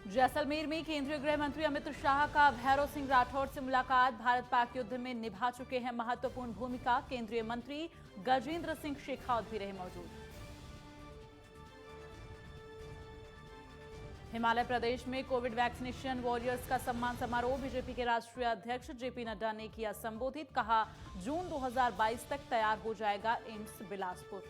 जैसलमेर में केंद्रीय गृह मंत्री अमित शाह का भैरव सिंह राठौर से मुलाकात। भारत पाक युद्ध में निभा चुके हैं महत्वपूर्ण भूमिका। केंद्रीय मंत्री गजेंद्र सिंह शेखावत भी रहे मौजूद। हिमाचल प्रदेश में कोविड वैक्सीनेशन वॉरियर्स का सम्मान समारोह। बीजेपी के राष्ट्रीय अध्यक्ष जेपी नड्डा ने किया संबोधित। कहा, जून 2022 तक तैयार हो जाएगा एम्स बिलासपुर।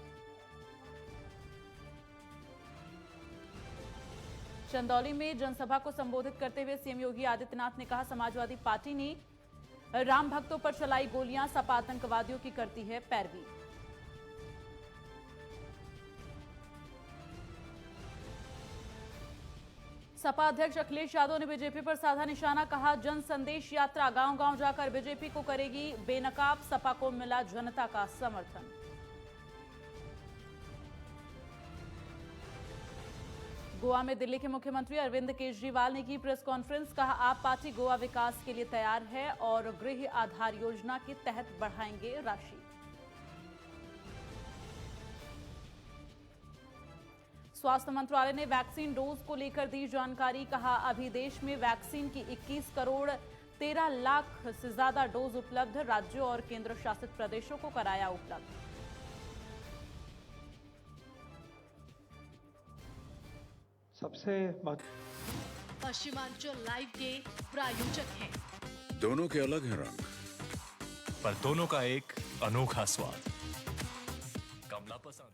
चंदौली में जनसभा को संबोधित करते हुए सीएम योगी आदित्यनाथ ने कहा, समाजवादी पार्टी ने राम भक्तों पर चलाई गोलियां, सपा आतंकवादियों की करती है पैरवी। सपा अध्यक्ष अखिलेश यादव ने बीजेपी पर साधा निशाना। कहा, जन संदेश यात्रा गांव-गांव जाकर बीजेपी को करेगी बेनकाब। सपा को मिला जनता का समर्थन। गोवा में दिल्ली के मुख्यमंत्री अरविंद केजरीवाल ने की प्रेस कॉन्फ्रेंस। कहा, आप पार्टी गोवा विकास के लिए तैयार है और गृह आधार योजना के तहत बढ़ाएंगे राशि। स्वास्थ्य मंत्रालय ने वैक्सीन डोज को लेकर दी जानकारी। कहा, अभी देश में वैक्सीन की 21 करोड़ 13 लाख से ज्यादा डोज उपलब्ध। राज्यों और केंद्र शासित प्रदेशों को कराया उपलब्ध। सबसे पश्चिमांचल लाइव के प्रायोजक हैं। दोनों के अलग हैं रंग, पर दोनों का एक अनोखा स्वाद। कमला पसंद।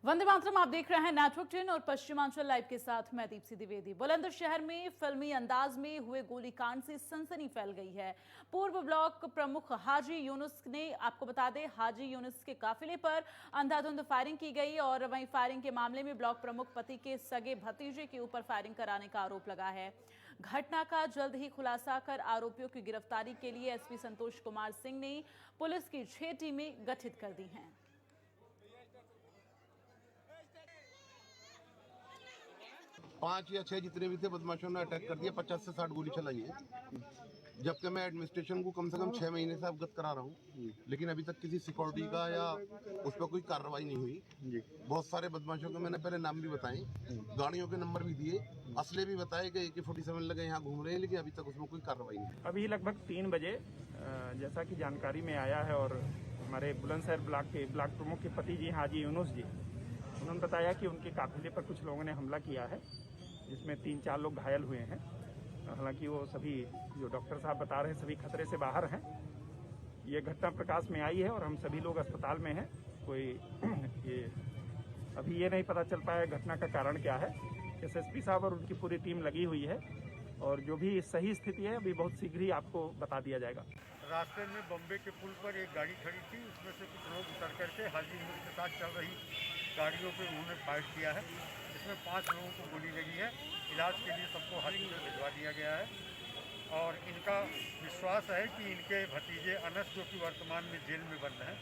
वंदे मातरम, आप देख रहे हैं नेटवर्क 10 और पश्चिमांचल लाइव के साथ मैं दीप्ति द्विवेदी। बुलंदशहर में फिल्मी अंदाज में हुए गोलीकांड से सनसनी फैल गई है। पूर्व ब्लॉक प्रमुख हाजी यूनुस ने, आपको बता दें, हाजी यूनुस के काफिले पर अंधाधुंध फायरिंग की गई और वहीं फायरिंग के मामले में ब्लॉक प्रमुख पति के सगे भतीजे के ऊपर फायरिंग कराने का आरोप लगा है। घटना का जल्द ही खुलासा कर आरोपियों की गिरफ्तारी के लिए एसपी संतोष कुमार सिंह ने पुलिस की 6 टीमें गठित कर दी हैं। 5 या 6 जितने भी थे बदमाशों ने अटैक कर दिया। 50 से 60 गोली चलाई है। जबकि मैं एडमिनिस्ट्रेशन को कम से कम 6 महीने से अवगत करा रहा हूँ, लेकिन अभी तक किसी सिक्योरिटी का या उस पर कोई कार्रवाई नहीं हुई। बहुत सारे बदमाशों के मैंने पहले नाम भी बताए, गाड़ियों के नंबर भी दिए, असले भी बताए कि AK-47 लगे यहाँ घूम रहे हैं, लेकिन अभी तक उसमें कोई कार्रवाई नहीं। अभी लगभग 3 बजे जैसा कि जानकारी में आया है और हमारे बुलंदशहर ब्लॉक के ब्लॉक प्रमुख के पति जी हाजी यूनुस जी, उन्होंने बताया कि उनके काफिले पर कुछ लोगों ने हमला किया है, जिसमें 3-4 लोग घायल हुए हैं। हालांकि वो सभी, जो डॉक्टर साहब बता रहे हैं, सभी खतरे से बाहर हैं। ये घटना प्रकाश में आई है और हम सभी लोग अस्पताल में हैं। कोई अभी ये नहीं पता चल पाया घटना का कारण क्या है। SSP साहब और उनकी पूरी टीम लगी हुई है और जो भी सही स्थिति है अभी बहुत शीघ्र ही आपको बता दिया जाएगा। रास्ते में बम्बे के पुल पर एक गाड़ी खड़ी थी, उसमें से कुछ लोग उतर करके हाजी यूनुस के साथ चल रही गाड़ियों पे उन्होंने फायर किया है। इसमें 5 लोगों को गोली लगी है। इलाज के लिए सबको हॉस्पिटल भिजवा दिया गया है और इनका विश्वास है कि इनके भतीजे अनस, जो कि वर्तमान में जेल में बंद हैं,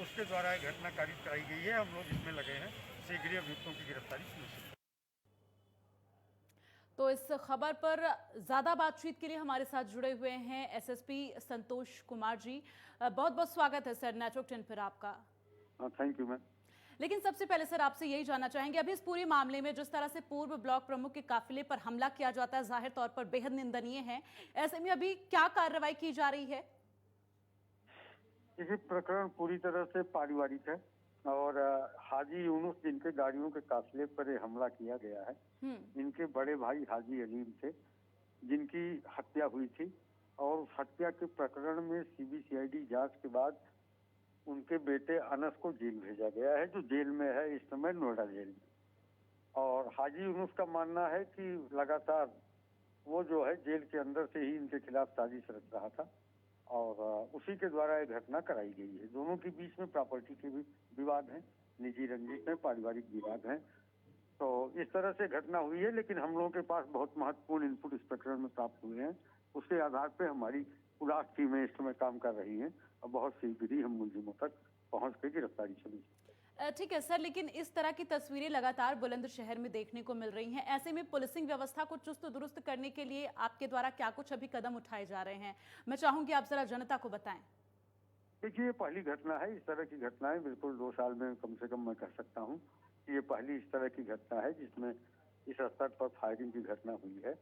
उसके द्वारा यह घटना कारित कराई गई है। हम लोग इसमें लगे हैं, शीघ्र अभियुक्तों की गिरफ्तारी सुनिश्चित। तो इस खबर पर ज्यादा बातचीत के लिए हमारे साथ जुड़े हुए हैं एसएसपी संतोष कुमार जी। बहुत बहुत स्वागत है सर नेटवर्क 10 पर आपका। Thank you ma'am. लेकिन सबसे पहले सर आपसे यही जानना चाहेंगे, अभी इस पूरे मामले में जिस तरह से पूर्व ब्लॉक प्रमुख के काफिले पर हमला किया जाता है, जाहिर तौर पर बेहद निंदनीय है। ऐसे में अभी क्या कार्रवाई की जा रही है? ये प्रकरण पूरी तरह से पारिवारिक है और हाजी यूनुस, जिनके गाड़ियों के काफिले पर हमला किया गया है, इनके बड़े भाई हाजी अलीम थे, जिनकी हत्या हुई थी और उस हत्या के प्रकरण में CBCID जांच के बाद उनके बेटे अनस को जेल भेजा गया है, जो जेल में है इस समय, नोएडा जेल में। और हाजी यूनुस का मानना है कि लगातार वो जो है जेल के अंदर से ही इनके खिलाफ साजिश रच रहा था और उसी के द्वारा यह घटना कराई गई है। दोनों के बीच में प्रॉपर्टी के भी विवाद हैं, निजी रंजिश में पारिवारिक विवाद हैं। तो इस तरह से घटना हुई है, लेकिन हम लोगों के पास बहुत महत्वपूर्ण इनपुट इस प्रकरण में प्राप्त हुए हैं। उसके आधार पर हमारी पुलिस टीमें इस समय काम कर रही हैं और बहुत शीघ्र ही हम मुलजिमों तक पहुंच के गिरफ्तारी सुनिश्चित। ठीक है सर, लेकिन इस तरह की तस्वीरें लगातार बुलंदशहर में देखने को मिल रही हैं। ऐसे में पुलिसिंग व्यवस्था को चुस्त दुरुस्त करने के लिए आपके द्वारा क्या कुछ अभी कदम उठाए जा रहे हैं? मैं चाहूंगी आप जरा जनता को बताएं। देखिए, ये पहली घटना है। इस तरह की घटनाएं बिल्कुल 2 साल में कम से कम मैं कह सकता हूँ कि ये पहली इस तरह की घटना है जिसमें इस स्तर पर फायरिंग की घटना हुई है।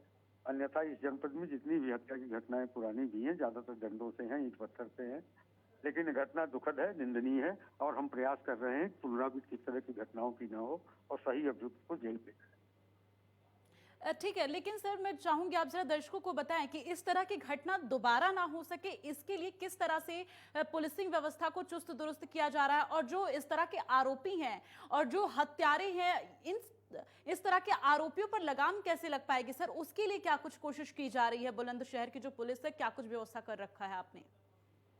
अन्यथा इस जनपद में जितनी भी हत्या की घटनाएं पुरानी भी हैं, ज्यादातर डंडों से हैं, ईंट पत्थर से हैं, लेकिन ये घटना दुखद है, निंदनीय है और हम प्रयास कर रहे हैं पुनरावृत्ति इस तरह की घटनाओं की न हो और सही अभियुक्त को जेल भेजें। ठीक है, लेकिन सर मैं चाहूंगी आप जरा दर्शकों को बताएं कि इस तरह की घटना दोबारा ना हो सके, इसके लिए किस तरह से पुलिसिंग व्यवस्था को चुस्त दुरुस्त किया जा रहा है, और जो इस तरह के आरोपी हैं और जो हत्यारे हैं, इस तरह के आरोपियों पर लगाम कैसे लग पाएगी सर, उसके लिए क्या कुछ कोशिश की जा रही है? बुलंदशहर की जो पुलिस है, क्या कुछ व्यवस्था कर रखा है आपने?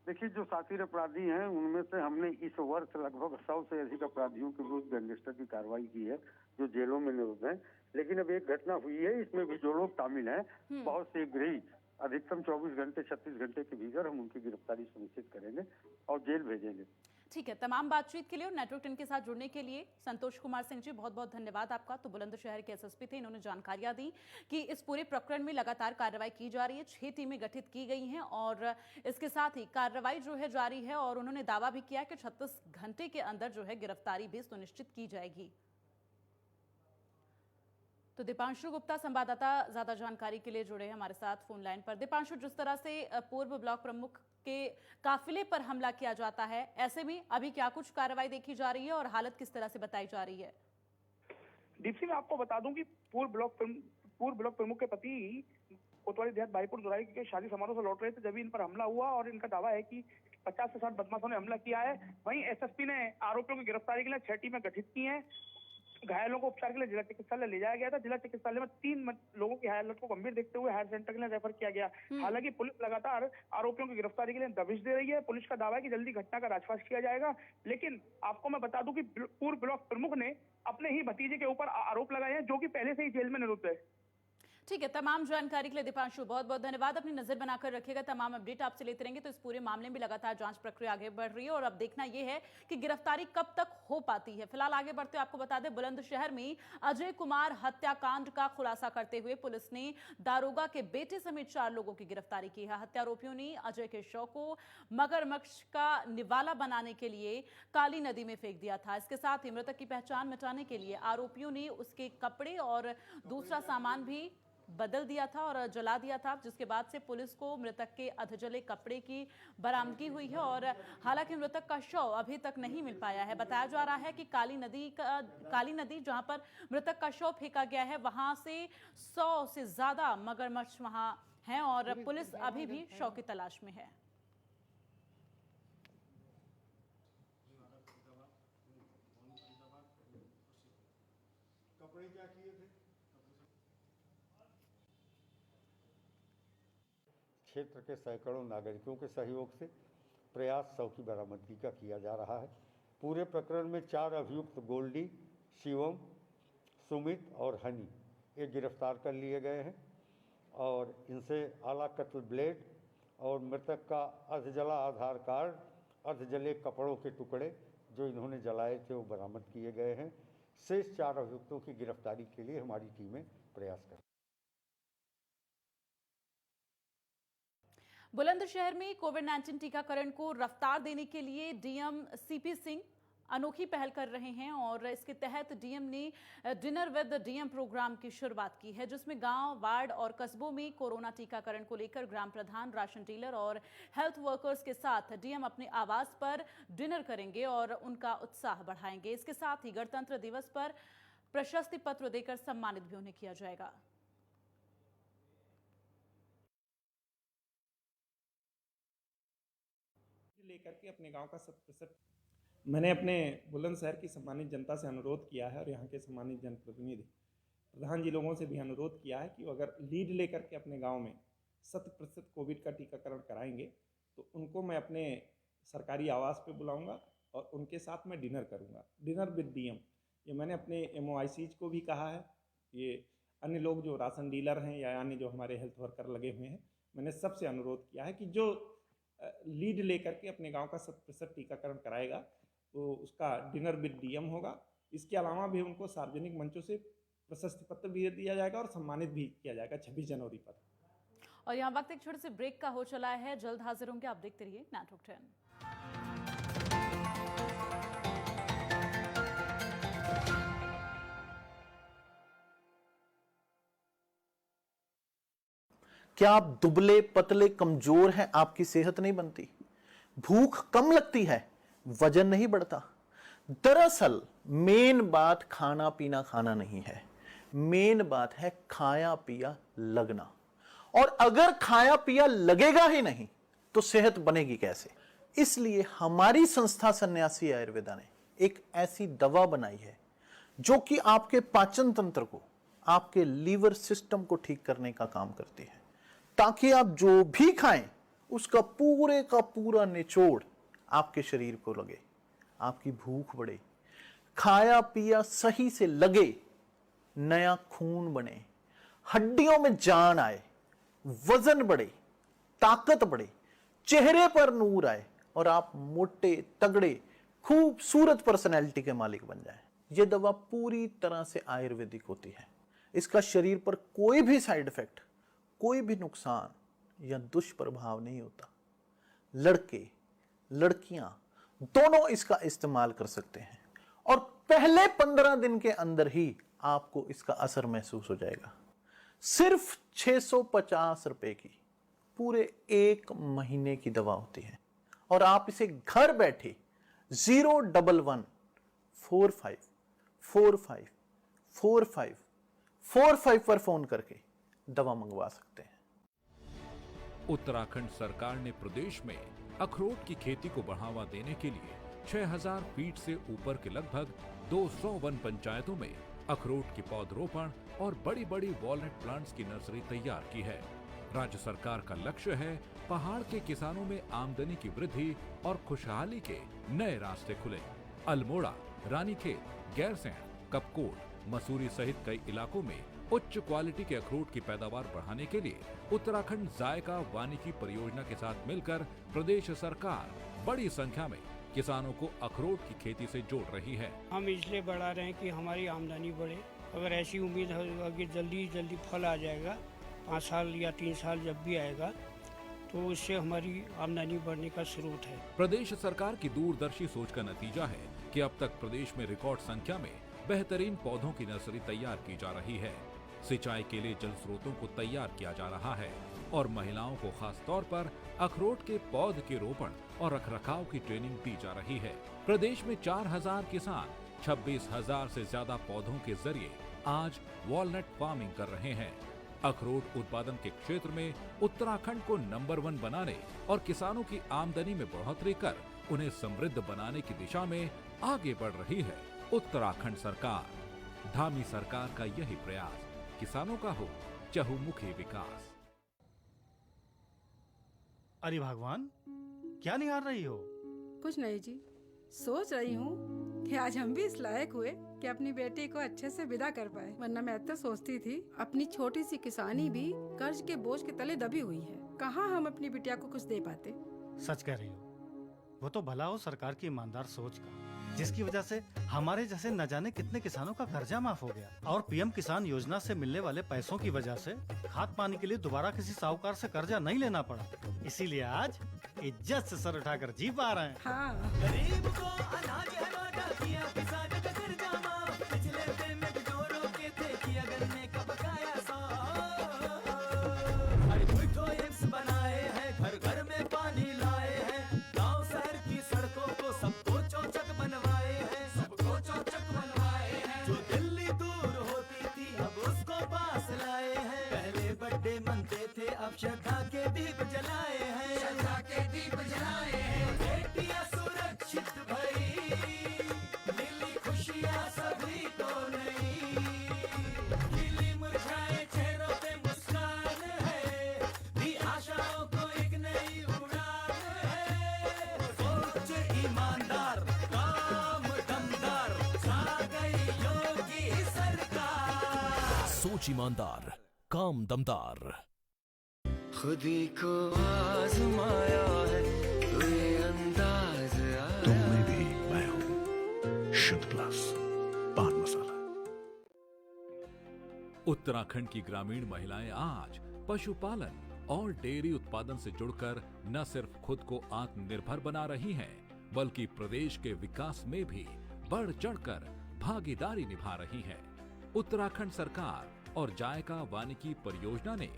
देखिए, जो साथी अपराधी हैं उनमें से हमने इस वर्ष लगभग 100 से अधिक अपराधियों के विरुद्ध गैंगस्टर की कार्रवाई की है, जो जेलों में निरुद्ध हैं। लेकिन अब एक घटना हुई है, इसमें भी जो लोग शामिल हैं, बहुत शीघ्र ही अधिकतम 24 घंटे 36 घंटे के भीतर हम उनकी गिरफ्तारी सुनिश्चित करेंगे और जेल भेजेंगे। ठीक है, तमाम बातचीत के लिए और नेटवर्क 10 के साथ जुड़ने के लिए संतोष कुमार सिंह जी बहुत बहुत धन्यवाद आपका। तो बुलंदशहर के एसएसपी थे, इन्होंने जानकारियां दी कि इस पूरे प्रकरण में लगातार कार्रवाई की जा रही है, 6 टीमें गठित की गई हैं और इसके साथ ही कार्रवाई जो है जारी है, और उन्होंने दावा भी किया कि 36 घंटे के अंदर जो है गिरफ्तारी भी सुनिश्चित की जाएगी। तो दीपांशु गुप्ता संवाददाता ज्यादा जानकारी के लिए जुड़े हैं हमारे साथ फोन लाइन पर। दीपांशु, जिस तरह से पूर्व ब्लॉक प्रमुख के काफिले पर हमला किया जाता है, ऐसे में अभी क्या कुछ कार्रवाई देखी जा रही है और हालत किस तरह से बताई जा रही है? दीप्ति, मैं आपको बता दूं कि पूर्व ब्लॉक प्रमुख के पति कोतवाली देहात भाईपुर दुराई के शादी समारोह से लौट रहे थे, जब इन पर हमला हुआ और इनका दावा है कि 50 से 60 बदमाशों ने हमला किया है। वहीं एसएसपी ने आरोपियों की गिरफ्तारी के लिए 6 टीमें गठित की हैं। घायलों को उपचार के लिए जिला चिकित्सालय ले जाया गया था। जिला चिकित्सालय में 3 लोगों की हालत को गंभीर देखते हुए हायर सेंटर के लिए रेफर किया गया। हालांकि पुलिस लगातार आरोपियों की गिरफ्तारी के लिए दबिश दे रही है। पुलिस का दावा है कि जल्दी घटना का राजफाश किया जाएगा। लेकिन आपको मैं बता दूं कि पूर्व ब्लॉक प्रमुख ने अपने ही भतीजे के ऊपर आरोप लगाए हैं, जो कि पहले से ही जेल में निरुद्ध है। ठीक है, तमाम जानकारी के लिए दीपांशु बहुत बहुत धन्यवाद। अपनी नजर बनाकर रखिएगा, तमाम अपडेट आपसे लेते रहेंगे। तो इस पूरे मामले में लगातार जांच प्रक्रिया आगे बढ़ रही है और अब देखना यह है कि गिरफ्तारी कब तक हो पाती है। फिलहाल आगे बढ़ते हुए आपको बता दें, बुलंदशहर में अजय कुमार हत्याकांड का खुलासा करते हुए पुलिस ने दारोगा के बेटे समेत 4 लोगों की गिरफ्तारी की है। हत्यारोपियों ने अजय के शव को मगरमच्छ का निवाला बनाने के लिए काली नदी में फेंक दिया था। इसके साथ ही मृतक की पहचान मिटाने के लिए आरोपियों ने उसके कपड़े और दूसरा सामान भी बदल दिया था और जला दिया था, जिसके बाद से पुलिस को मृतक के अधजले कपड़े की बरामदगी हुई है। और हालांकि मृतक का शव अभी तक नहीं मिल पाया है। बताया जा रहा है कि काली नदी जहां पर मृतक का शव फेंका गया है, वहां से 100 से ज्यादा मगरमच्छ वहां हैं और पुलिस अभी भी शव की तलाश में है। कपड़े क्या किए थे? क्षेत्र के सैकड़ों नागरिकों के सहयोग से प्रयास शव की बरामदगी का किया जा रहा है। पूरे प्रकरण में 4 अभियुक्त गोल्डी, शिवम, सुमित और हनी ये गिरफ्तार कर लिए गए हैं और इनसे आला कत्ल ब्लेड और मृतक का अर्धजला आधार कार्ड, अर्धजले कपड़ों के टुकड़े जो इन्होंने जलाए थे वो बरामद किए गए हैं। शेष 4 अभियुक्तों की गिरफ्तारी के लिए हमारी टीमें प्रयास कर रही हैं। बुलंदशहर में कोविड-19 टीकाकरण को रफ्तार देने के लिए डीएम सीपी सिंह अनोखी पहल कर रहे हैं और इसके तहत डीएम ने डिनर विद डीएम प्रोग्राम की शुरुआत की है, जिसमें गांव, वार्ड और कस्बों में कोरोना टीकाकरण को लेकर ग्राम प्रधान, राशन डीलर और हेल्थ वर्कर्स के साथ डीएम अपने आवास पर डिनर करेंगे और उनका उत्साह बढ़ाएंगे। इसके साथ ही गणतंत्र दिवस पर प्रशस्ति पत्र देकर सम्मानित भी उन्हें किया जाएगा। लेकर के अपने गांव का 100% मैंने अपने बुलंदशहर की सम्मानित जनता से अनुरोध किया है और यहाँ के सम्मानित जनप्रतिनिधि प्रधान जी लोगों से भी अनुरोध किया है कि वो अगर लीड लेकर के अपने गांव में 100% कोविड का टीकाकरण कराएंगे तो उनको मैं अपने सरकारी आवास पे बुलाऊंगा और उनके साथ मैं डिनर करूंगा, डिनर विद डीएम। ये मैंने अपने MOICs को भी कहा है, ये अन्य लोग जो राशन डीलर हैं या अन्य जो हमारे हेल्थ वर्कर लगे हुए हैं, मैंने सबसे अनुरोध किया है कि जो लीड लेकर के अपने गांव का 100% टीकाकरण कराएगा तो उसका डिनर विद डीएम होगा। इसके अलावा भी उनको सार्वजनिक मंचों से प्रशस्ति पत्र भी दिया जाएगा और सम्मानित भी किया जाएगा 26 जनवरी पर। और यहाँ वक्त एक छोटे से ब्रेक का हो चला है, जल्द हाजिर होंगे, आप देखते रहिए नेटवर्क 10। क्या आप दुबले पतले कमजोर हैं, आपकी सेहत नहीं बनती? भूख कम लगती है, वजन नहीं बढ़ता? दरअसल मेन बात खाना पीना खाना नहीं है, मेन बात है खाया पिया लगना। और अगर खाया पिया लगेगा ही नहीं तो सेहत बनेगी कैसे? इसलिए हमारी संस्था सन्यासी आयुर्वेदा ने एक ऐसी दवा बनाई है जो कि आपके पाचन तंत्र को, आपके लीवर सिस्टम को ठीक करने का काम करती है, ताकि आप जो भी खाएं उसका पूरे का पूरा निचोड़ आपके शरीर को लगे, आपकी भूख बढ़े, खाया पिया सही से लगे, नया खून बने, हड्डियों में जान आए, वजन बढ़े, ताकत बढ़े, चेहरे पर नूर आए और आप मोटे तगड़े खूबसूरत पर्सनैलिटी के मालिक बन जाएं। यह दवा पूरी तरह से आयुर्वेदिक होती है। इसका शरीर पर कोई भी साइड इफेक्ट, कोई भी नुकसान या दुष्प्रभाव नहीं होता। लड़के लड़कियां दोनों इसका इस्तेमाल कर सकते हैं और पहले 15 दिन के अंदर ही आपको इसका असर महसूस हो जाएगा। सिर्फ 650 रुपए की पूरे 1 महीने की दवा होती है और आप इसे घर बैठे 01145454545 पर फोन करके दवा मंगवा सकते हैं। उत्तराखंड सरकार ने प्रदेश में अखरोट की खेती को बढ़ावा देने के लिए 6000 फीट से ऊपर के लगभग 200 वन पंचायतों में अखरोट की पौधरोपण और बड़ी बड़ी वॉलनट प्लांट्स की नर्सरी तैयार की है। राज्य सरकार का लक्ष्य है पहाड़ के किसानों में आमदनी की वृद्धि और खुशहाली के नए रास्ते खुले। अल्मोड़ा, रानीखेत, गैरसैंण, कपकोट, मसूरी सहित कई इलाकों में उच्च क्वालिटी के अखरोट की पैदावार बढ़ाने के लिए उत्तराखंड जायका वानिकी परियोजना के साथ मिलकर प्रदेश सरकार बड़ी संख्या में किसानों को अखरोट की खेती से जोड़ रही है। हम इसलिए बढ़ा रहे हैं कि हमारी आमदनी बढ़े। अगर ऐसी उम्मीद है कि जल्दी फल आ जाएगा, 5 साल या 3 साल जब भी आएगा, तो उससे हमारी आमदनी बढ़ने का स्रोत है। प्रदेश सरकार की दूरदर्शी सोच का नतीजा है कि अब तक प्रदेश में रिकॉर्ड संख्या में बेहतरीन पौधों की नर्सरी तैयार की जा रही है। सिंचाई के लिए जल स्रोतों को तैयार किया जा रहा है और महिलाओं को खास तौर पर अखरोट के पौध के रोपण और रखरखाव की ट्रेनिंग दी जा रही है। प्रदेश में 4000 किसान 26,000 से ज्यादा पौधों के जरिए आज वॉलनट फार्मिंग कर रहे हैं। अखरोट उत्पादन के क्षेत्र में उत्तराखंड को नंबर 1 बनाने और किसानों की आमदनी में बढ़ोतरी कर उन्हें समृद्ध बनाने की दिशा में आगे बढ़ रही है उत्तराखंड सरकार। धामी सरकार का यही प्रयास किसानों का हो चहुमुखी विकास। अरे भगवान, क्या निहार रही हो? कुछ नहीं जी, सोच रही हूँ कि आज हम भी इस लायक हुए कि अपनी बेटी को अच्छे से विदा कर पाए, वरना मैं तो सोचती थी अपनी छोटी सी किसानी भी कर्ज के बोझ के तले दबी हुई है। कहाँ हम अपनी बिटिया को कुछ दे पाते। सच कह रही हो। वो तो भला हो सरकार की ईमानदार सोच का, जिसकी वजह से हमारे जैसे न जाने कितने किसानों का कर्जा माफ हो गया और पीएम किसान योजना से मिलने वाले पैसों की वजह से खाद पानी के लिए दोबारा किसी साहूकार से कर्जा नहीं लेना पड़ा। इसीलिए आज इज्जत से सर उठाकर जी पा रहे हैं। हाँ। गरीब को अनाज है वादा किया, किसान का कर्जा माफ, पिछले पेमेंट जो रोके थे किया गन्ने का बकाया सौ। अरे एम्स बनाए हैं, घर घर में पानी लाए हैं, गांव शहर की सड़कों को सबको चौचक बनवाए हैं, सबको चौचक बनवाए हैं। जो दिल्ली दूर होती थी अब उसको पास लाए हैं। पहले बर्थडे मनते थे अब श्रद्धा के दीप जलाए हैं, श्रद्धा के दीप जलाए हैं। बेटियां सुरक्षित भई, मिली खुशियां सभी को नई, खिली मुरझाए चेहरों पे मुस्कान है, भी आशाओं को एक नई उड़ान है। सोच ईमानदार, काम दमदार, छा गई योगी सरकार। सोच ईमानदार, काम दमदार। खुदी को आजमाया है, कोई अंदाज आया। तुम में भी मैं हूं, शुद्ध प्लस पान मसाला। उत्तराखंड की ग्रामीण महिलाएं आज पशुपालन और डेयरी उत्पादन से जुड़कर न सिर्फ खुद को आत्मनिर्भर बना रही हैं, बल्कि प्रदेश के विकास में भी बढ़ चढ़कर भागीदारी निभा रही हैं। उत्तराखंड सरकार और जायका वानिकी परियोजना ने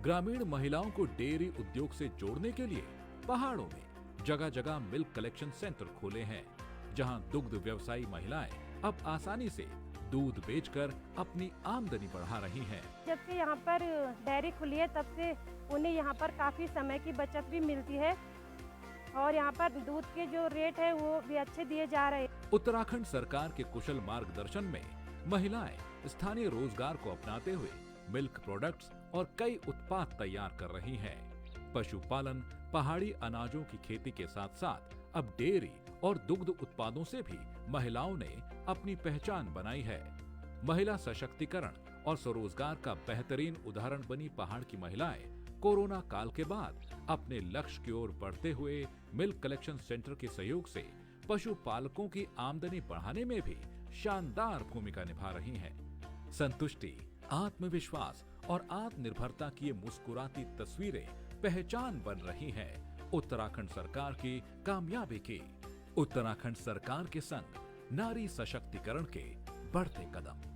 ग्रामीण महिलाओं को डेयरी उद्योग से जोड़ने के लिए पहाड़ों में जगह जगह मिल्क कलेक्शन सेंटर खोले हैं, जहां दुग्ध व्यवसायी महिलाएं अब आसानी से दूध बेचकर अपनी आमदनी बढ़ा रही हैं। जब से यहाँ पर डेयरी खुली है तब से उन्हें यहाँ पर काफी समय की बचत भी मिलती है और यहाँ पर दूध के जो रेट है वो भी अच्छे दिए जा रहे हैं। उत्तराखंड सरकार के कुशल मार्गदर्शन में महिलाएं स्थानीय रोजगार को अपनाते हुए मिल्क प्रोडक्ट्स और कई उत्पाद तैयार कर रही हैं। पशुपालन, पहाड़ी अनाजों की खेती के साथ साथ अब डेयरी और दुग्ध उत्पादों से भी महिलाओं ने अपनी पहचान बनाई है। महिला सशक्तिकरण और स्वरोजगार का बेहतरीन उदाहरण बनी पहाड़ की महिलाएं कोरोना काल के बाद अपने लक्ष्य की ओर बढ़ते हुए मिल्क कलेक्शन सेंटर के सहयोग से पशुपालकों की आमदनी बढ़ाने में भी शानदार भूमिका निभा रही हैं। संतुष्टि, आत्मविश्वास और आत्मनिर्भरता की ये मुस्कुराती तस्वीरें पहचान बन रही हैं उत्तराखंड सरकार की कामयाबी की। उत्तराखंड सरकार के संग नारी सशक्तिकरण के बढ़ते कदम।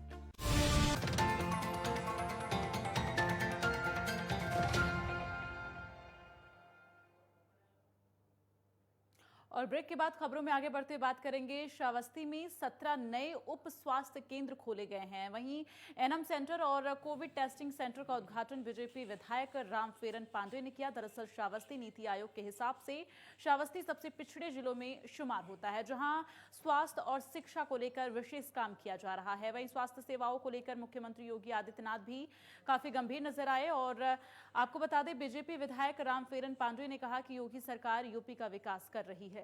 और ब्रेक के बाद खबरों में आगे बढ़ते बात करेंगे। श्रावस्ती में 17 नए उप स्वास्थ्य केंद्र खोले गए हैं। वहीं एनएम सेंटर और कोविड टेस्टिंग सेंटर का उद्घाटन बीजेपी विधायक रामफेरन पांडे ने किया। दरअसल श्रावस्ती नीति आयोग के हिसाब से श्रावस्ती सबसे पिछड़े जिलों में शुमार होता है, जहां स्वास्थ्य और शिक्षा को लेकर विशेष काम किया जा रहा है। वहीं स्वास्थ्य सेवाओं को लेकर मुख्यमंत्री योगी आदित्यनाथ भी काफी गंभीर नजर आए। और आपको बता दें, बीजेपी विधायक रामफेरन पांडे ने कहा कि योगी सरकार यूपी का विकास कर रही है।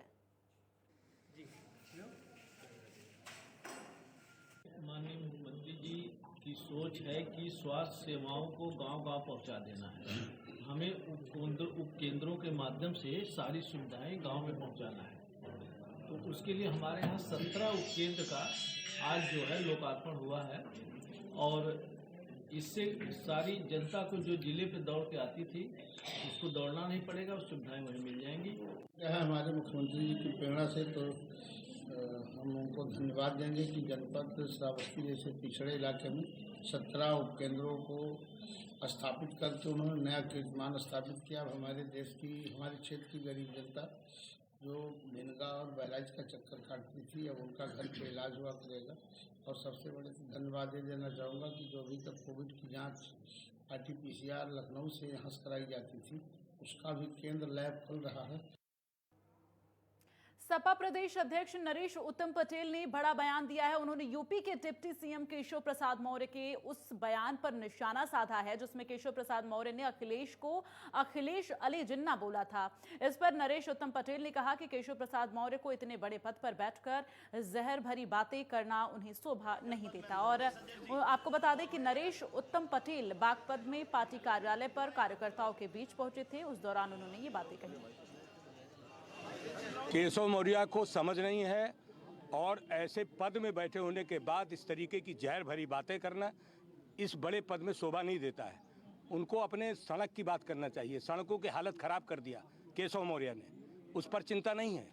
माननीय मुख्यमंत्री जी की सोच है कि स्वास्थ्य सेवाओं को गांव-गांव पहुंचा देना है। हमें उप केंद्रों के माध्यम से सारी सुविधाएं गांव में पहुंचाना है। तो उसके लिए हमारे यहाँ 17 उप केंद्र का आज जो है लोकार्पण हुआ है और इससे सारी जनता को जो जिले पे दौड़ के आती थी उसको दौड़ना नहीं पड़ेगा, उस सुविधाएं वहीं मिल जाएंगी। यह हमारे मुख्यमंत्री जी की प्रेरणा से तो हम उनको धन्यवाद देंगे कि जनपद श्रावस्ती जैसे पिछड़े इलाके में 17 उपकेंद्रों को स्थापित करके उन्होंने नया कीर्तिमान स्थापित किया। अब हमारे देश की, हमारे क्षेत्र की गरीब जनता जो मेनका और बहराइच का चक्कर काटती थी, अब उनका घर पे इलाज हुआ करेगा। और सबसे बड़े धन्यवाद ये देना चाहूँगा कि जो अभी तक कोविड की जाँच RT-PCR लखनऊ से यहाँ से कराई जाती थी, उसका भी केंद्र लैब खुल रहा है। सपा प्रदेश अध्यक्ष नरेश उत्तम पटेल ने बड़ा बयान दिया है। उन्होंने यूपी के डिप्टी सीएम केशव प्रसाद मौर्य के उस बयान पर निशाना साधा है जिसमें केशव प्रसाद मौर्य ने अखिलेश को अखिलेश अली जिन्ना बोला था। इस पर नरेश उत्तम पटेल ने कहा कि केशव प्रसाद मौर्य को इतने बड़े पद पर बैठकर जहर भरी बातें करना उन्हें शोभा नहीं देता। और आपको बता दें कि नरेश उत्तम पटेल बागपत में पार्टी कार्यालय पर कार्यकर्ताओं के बीच पहुंचे थे। उस दौरान उन्होंने ये बातें कही। केशव मौर्य को समझ नहीं है और ऐसे पद में बैठे होने के बाद इस तरीके की जहर भरी बातें करना इस बड़े पद में शोभा नहीं देता है। उनको अपने सड़क की बात करना चाहिए। सड़कों की हालत खराब कर दिया केशव मौर्य ने, उस पर चिंता नहीं है।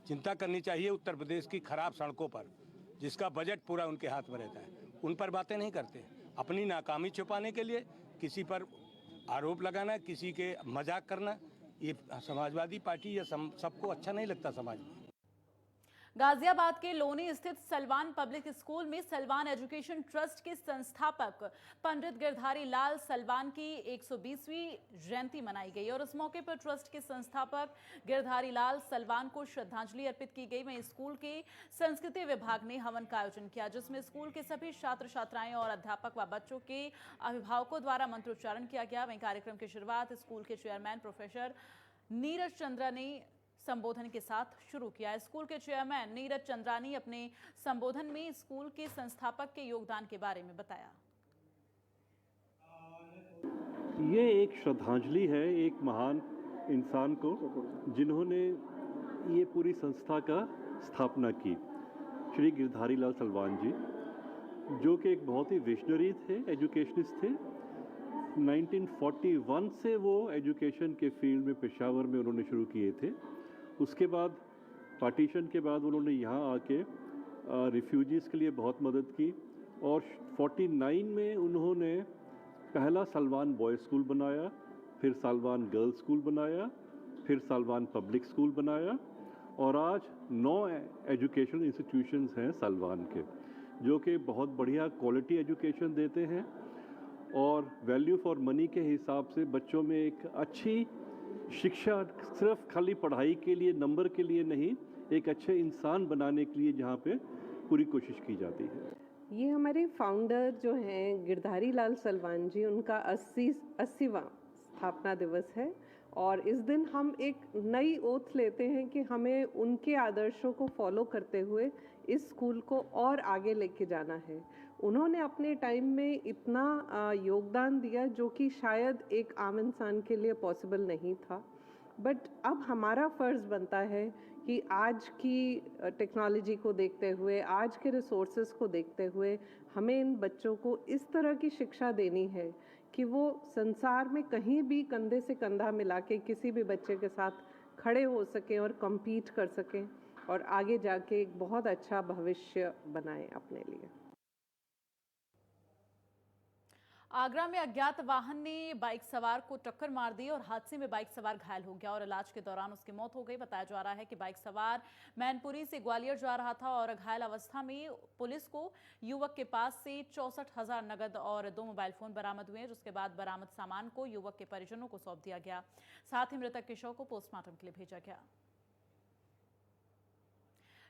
चिंता करनी चाहिए उत्तर प्रदेश की खराब सड़कों पर, जिसका बजट पूरा उनके हाथ में रहता है। उन पर बातें नहीं करते। अपनी नाकामी छुपाने के लिए किसी पर आरोप लगाना, किसी के मजाक करना, ये समाजवादी पार्टी या सबको अच्छा नहीं लगता समाज में। गाजियाबाद के लोनी स्थित सलवान पब्लिक स्कूल में सलवान एजुकेशन ट्रस्ट के संस्थापक पंडित गिरधारी लाल सलवान की 120वीं जयंती मनाई गई और इस मौके पर ट्रस्ट के संस्थापक गिरधारी लाल सलवान को श्रद्धांजलि अर्पित की गई। वहीं स्कूल के संस्कृति विभाग ने हवन का आयोजन किया जिसमें स्कूल के सभी छात्र छात्राएं और अध्यापक व बच्चों के अभिभावकों द्वारा मंत्रोच्चारण किया गया। वहीं कार्यक्रम की शुरुआत स्कूल के चेयरमैन प्रोफेसर नीरज चंद्रा ने संबोधन के साथ शुरू किया। स्कूल के चेयरमैन नीरज चंद्रानी अपने संबोधन में स्कूल के संस्थापक के योगदान के बारे में बताया। ये एक श्रद्धांजलि है एक महान इंसान को जिन्होंने ये पूरी संस्था का स्थापना की, श्री गिरधारी लाल सलवान जी, जो कि एक बहुत ही विजनरी थे, एजुकेशनिस्ट थे। 1941 से वो एजुकेशन के फील्ड में पेशावर में उन्होंने शुरू किए थे। उसके बाद पार्टीशन के बाद उन्होंने यहाँ आके रिफ्यूजीज़ के लिए बहुत मदद की और 49 में उन्होंने पहला सालवान बॉयज़ स्कूल बनाया, फिर सालवान गर्ल्स स्कूल बनाया, फिर सालवान पब्लिक स्कूल बनाया और आज 9 एजुकेशनल इंस्टीट्यूशंस हैं सालवान के, जो कि बहुत बढ़िया क्वालिटी एजुकेशन देते हैं और वैल्यू फॉर मनी के हिसाब से बच्चों में एक अच्छी शिक्षा, सिर्फ खाली पढ़ाई के लिए, नंबर के लिए नहीं, एक अच्छे इंसान बनाने के लिए जहाँ पे पूरी कोशिश की जाती है। ये हमारे फाउंडर जो हैं गिरधारी लाल सलवान जी, उनका 80वां स्थापना दिवस है और इस दिन हम एक नई ओथ लेते हैं कि हमें उनके आदर्शों को फॉलो करते हुए इस स्कूल को और आगे लेके जाना है। उन्होंने अपने टाइम में इतना योगदान दिया जो कि शायद एक आम इंसान के लिए पॉसिबल नहीं था, बट अब हमारा फ़र्ज़ बनता है कि आज की टेक्नोलॉजी को देखते हुए, आज के रिसोर्सेज को देखते हुए हमें इन बच्चों को इस तरह की शिक्षा देनी है कि वो संसार में कहीं भी कंधे से कंधा मिला के किसी भी बच्चे के साथ खड़े हो सकें और कम्पीट कर सकें और आगे जाके एक बहुत अच्छा भविष्य बनाएं अपने लिए। आगरा में अज्ञात वाहन ने बाइक सवार को टक्कर मार दी और हादसे में बाइक सवार घायल हो गया और इलाज के दौरान उसकी मौत हो गई। बताया जा रहा है कि बाइक सवार मैनपुरी से ग्वालियर जा रहा था और घायल अवस्था में पुलिस को युवक के पास से 64,000 नगद और 2 मोबाइल फोन बरामद हुए, जिसके बाद बरामद सामान को युवक के परिजनों को सौंप दिया गया। साथ ही मृतक के शव को पोस्टमार्टम के लिए भेजा गया।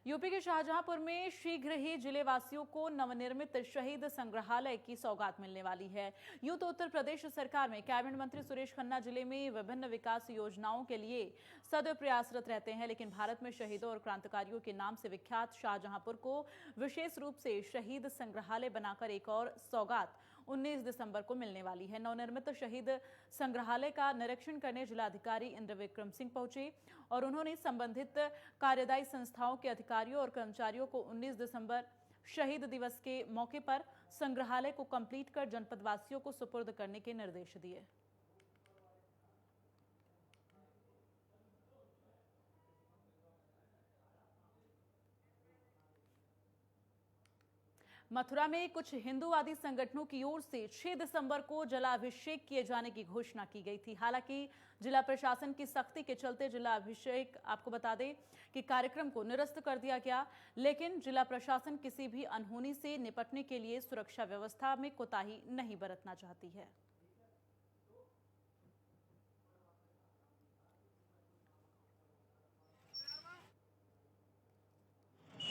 यूपी के शाहजहांपुर में शीघ्र ही जिले वासियों को नवनिर्मित शहीद संग्रहालय की सौगात मिलने वाली है। यूं तो उत्तर प्रदेश सरकार में कैबिनेट मंत्री सुरेश खन्ना जिले में विभिन्न विकास योजनाओं के लिए सदैव प्रयासरत रहते हैं, लेकिन भारत में शहीदों और क्रांतिकारियों के नाम से विख्यात शाहजहांपुर को विशेष रूप से शहीद संग्रहालय बनाकर एक और सौगात 19 दिसंबर को मिलने वाली है। नवनिर्मित शहीद संग्रहालय का निरीक्षण करने जिलाधिकारी इंद्र विक्रम सिंह पहुंचे और उन्होंने संबंधित कार्यदायी संस्थाओं के अधिकारियों और कर्मचारियों को 19 दिसंबर शहीद दिवस के मौके पर संग्रहालय को कंप्लीट कर जनपद वासियों को सुपुर्द करने के निर्देश दिए। मथुरा में कुछ हिंदूवादी संगठनों की ओर से 6 दिसंबर को जलाभिषेक किए जाने की घोषणा की गई थी। हालांकि जिला प्रशासन की सख्ती के चलते जलाभिषेक, आपको बता दें कि कार्यक्रम को निरस्त कर दिया गया, लेकिन जिला प्रशासन किसी भी अनहोनी से निपटने के लिए सुरक्षा व्यवस्था में कोताही नहीं बरतना चाहती है।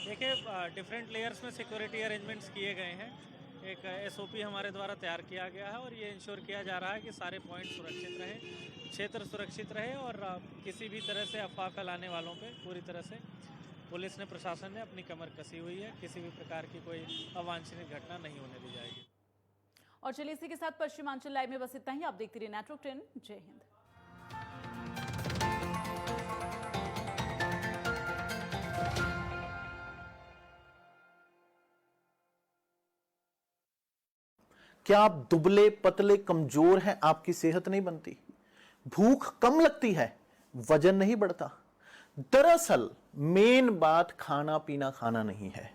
देखिए, डिफरेंट लेयर्स में सिक्योरिटी अरेंजमेंट्स किए गए हैं। एक एसओपी हमारे द्वारा तैयार किया गया है और ये इंश्योर किया जा रहा है कि सारे पॉइंट सुरक्षित रहें, क्षेत्र सुरक्षित रहे और किसी भी तरह से अफवाह फैलाने वालों पे पूरी तरह से पुलिस ने, प्रशासन ने अपनी कमर कसी हुई है। किसी भी प्रकार की कोई अवांछनीय घटना नहीं होने दी जाएगी। और चलिए इसी के साथ पश्चिमांचल लाइव में बस इतना ही। आप देखते रहिए नेटवर्क 10। जय हिंद। क्या आप दुबले पतले कमजोर हैं, आपकी सेहत नहीं बनती, भूख कम लगती है, वजन नहीं बढ़ता? दरअसल मेन बात खाना पीना खाना नहीं है,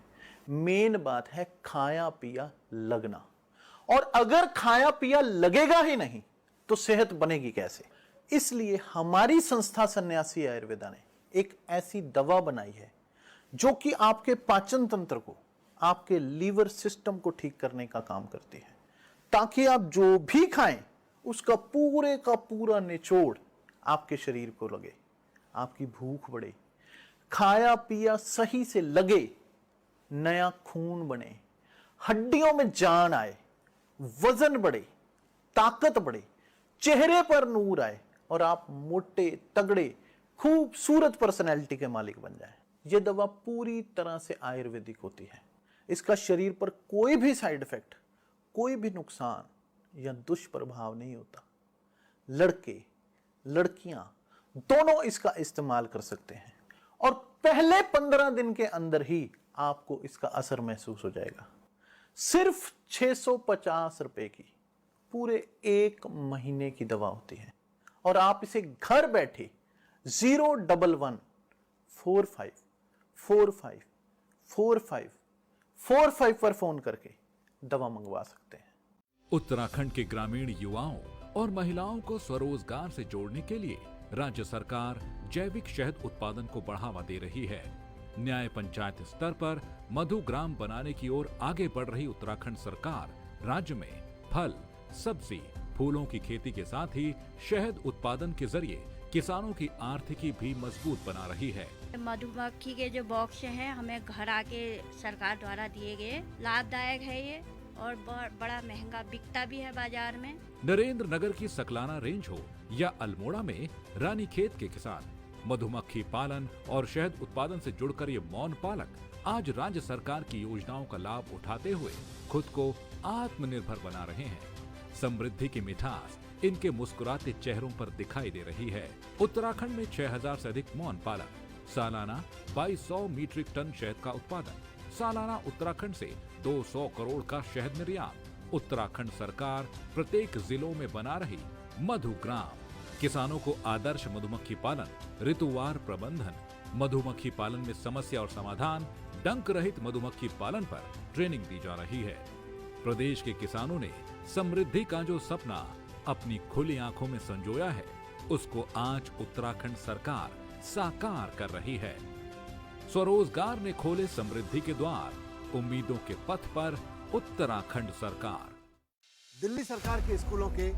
मेन बात है खाया पिया लगना। और अगर खाया पिया लगेगा ही नहीं तो सेहत बनेगी कैसे? इसलिए हमारी संस्था सन्यासी आयुर्वेदा ने एक ऐसी दवा बनाई है जो कि आपके पाचन तंत्र को, आपके लीवर सिस्टम को ठीक करने का काम करती है, ताकि आप जो भी खाएं उसका पूरे का पूरा निचोड़ आपके शरीर को लगे, आपकी भूख बढ़े, खाया पिया सही से लगे, नया खून बने, हड्डियों में जान आए, वजन बढ़े, ताकत बढ़े, चेहरे पर नूर आए और आप मोटे तगड़े खूबसूरत पर्सनैलिटी के मालिक बन जाएं। यह दवा पूरी तरह से आयुर्वेदिक होती है। इसका शरीर पर कोई भी साइड इफेक्ट, कोई भी नुकसान या दुष्प्रभाव नहीं होता। लड़के लड़कियां दोनों इसका इस्तेमाल कर सकते हैं और पहले 15 दिन के अंदर ही आपको इसका असर महसूस हो जाएगा। सिर्फ 650 रुपए की पूरे 1 महीने की दवा होती है और आप इसे घर बैठे 01145454545 पर फोन करके दवा मंगवा सकते हैं। उत्तराखंड के ग्रामीण युवाओं और महिलाओं को स्वरोजगार से जोड़ने के लिए राज्य सरकार जैविक शहद उत्पादन को बढ़ावा दे रही है। न्याय पंचायत स्तर पर मधु ग्राम बनाने की ओर आगे बढ़ रही उत्तराखंड सरकार राज्य में फल, सब्जी, फूलों की खेती के साथ ही शहद उत्पादन के जरिए किसानों की आर्थिकी भी मजबूत बना रही है। मधुमक्खी के जो बॉक्स हैं हमें घर आके सरकार द्वारा दिए गए, लाभदायक है ये और बड़ा महंगा बिकता भी है बाजार में। नरेंद्र नगर की सकलाना रेंज हो या अल्मोड़ा में रानीखेत के किसान मधुमक्खी पालन और शहद उत्पादन से जुड़कर ये मौन पालक आज राज्य सरकार की योजनाओं का लाभ उठाते हुए खुद को आत्मनिर्भर बना रहे हैं। समृद्धि की मिठास इनके मुस्कुराते चेहरों पर दिखाई दे रही है। उत्तराखंड में 6000 से अधिक मौन पालक, सालाना 2200 मीट्रिक टन शहद का उत्पादन, सालाना उत्तराखंड से 200 करोड़ का शहद निर्यात। उत्तराखंड सरकार प्रत्येक जिलों में बना रही मधु ग्राम, किसानों को आदर्श मधुमक्खी पालन, ऋतुवार प्रबंधन, मधुमक्खी पालन में समस्या और समाधान, डंक रहित मधुमक्खी पालन पर ट्रेनिंग दी जा रही है। प्रदेश के किसानों ने समृद्धि का जो सपना अपनी खुली आंखों में संजोया है, उसको आज उत्तराखंड सरकार साकार कर रही है। स्वरोजगार ने खोले समृद्धि के द्वार, उम्मीदों के पथ पर उत्तराखंड सरकार। दिल्ली सरकार के स्कूलों के